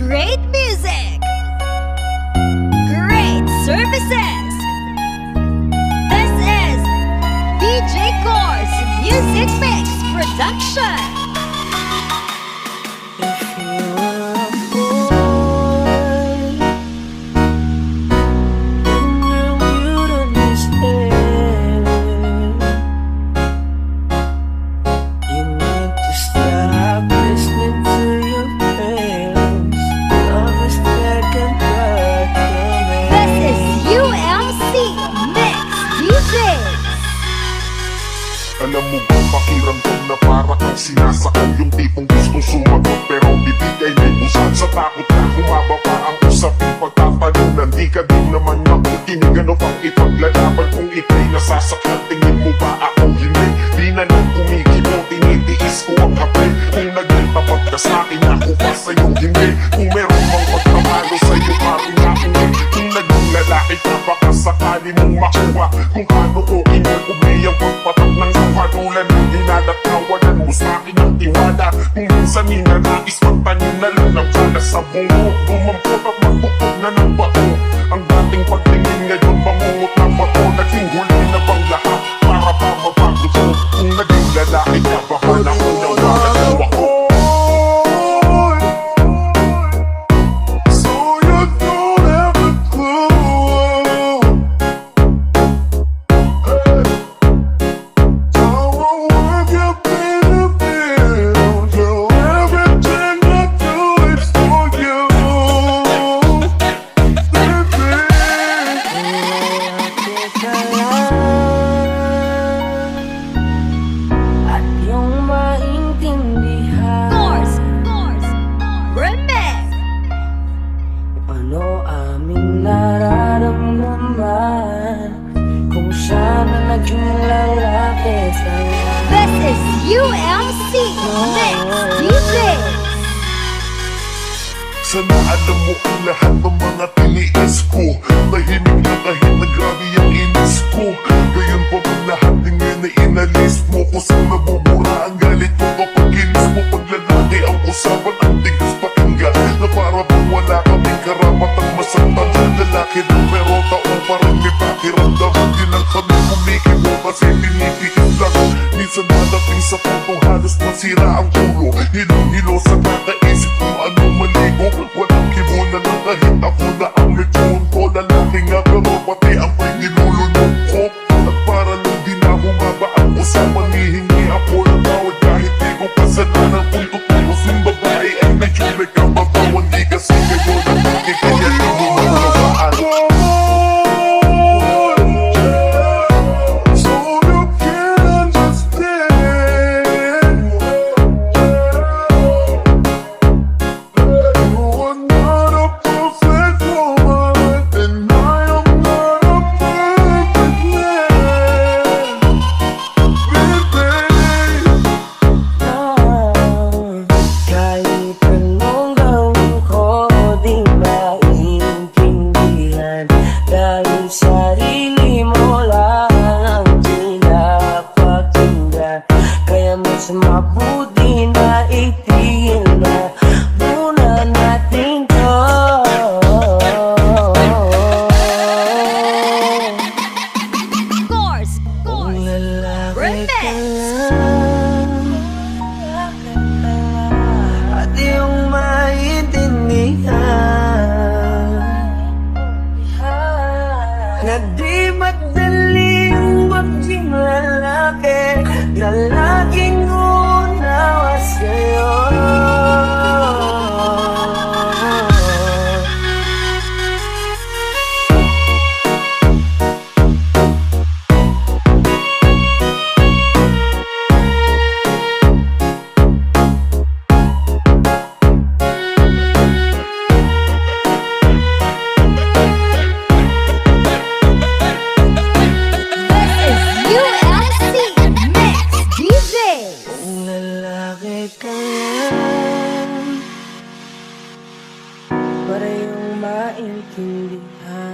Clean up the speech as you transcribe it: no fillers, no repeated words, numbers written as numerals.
Great music! Great services! This is DJ Course Music Mix Production! Alam mo ba pakiramdam na para kang sinasakal? Yung tipong gustong sumagot pero bibig ay may busan. Sa takot na humaba pa ang usapin pagtatalunan. Di ka din naman nakikinig, ano pang ipaglalaban kung ika'y nasasakal? Tingin mo ba ako hindi? Di na lang kumikibo, tinitiis ko ang hapin. Kung naging tapat ka sa'kin, ako pa sa'yo hindi. Kung meron mang pagkamalo sa'yo, pati na uwi. Kung naging lalaki ka, baka sakali mong makuha. Kung ano ko inuubi ang pagpatak ng tulad ng dinadatawanan mo sa'kin ang tiwala. Kung minsan ninanais magtanim na lang ng bala sa bungo, gumampot at magbukod na ng bato. Ang dating pagtingin ngayon bangungot ng bato. Naging huli na bang lahat para ba mabago to? Kung naging lalaki ka, baka na ko na wala mo ako. This is UMC Mix DJ. Sana alam mo ang lahat ng mga tiniis ko. Tahimik na kahit na grabe ang inis ko. Gayon pa bang lahat ng ngayon na inalis mo? Kusang nabubura ang galit mo kapag inis mo. Pag lalaki ang usapan, ang tigas pakinggan. Na para bang wala kaming karapatang masaktan. Lalaki na pero taong parang may pakiramdaman. Di lang kami kumikibo kasi tinipikit lang. Minsan nadating sa puntong halos masira ang ulo. Hilong-hilo sa nakaisip kung anong maligo. Walang kibo na lang kahit ako na ang may phone ko. Lalaki nga pero pati ang pinilulunod ko. At para lang din na humaba ang usapan, hihingi ako ng tawad kahit di ko kasalanan. Kung tutulos ng babae ay medyo may kababawan. Di kasi ngayon ang hindi kaya di mo magkabaan. Mabuti na itigil na muna natin to. Course Lalaki ka Remix. lang at iyong maintindihan na di madaling maging lalaki. Lalaking unawa sa'yo. Para iyong maintindihan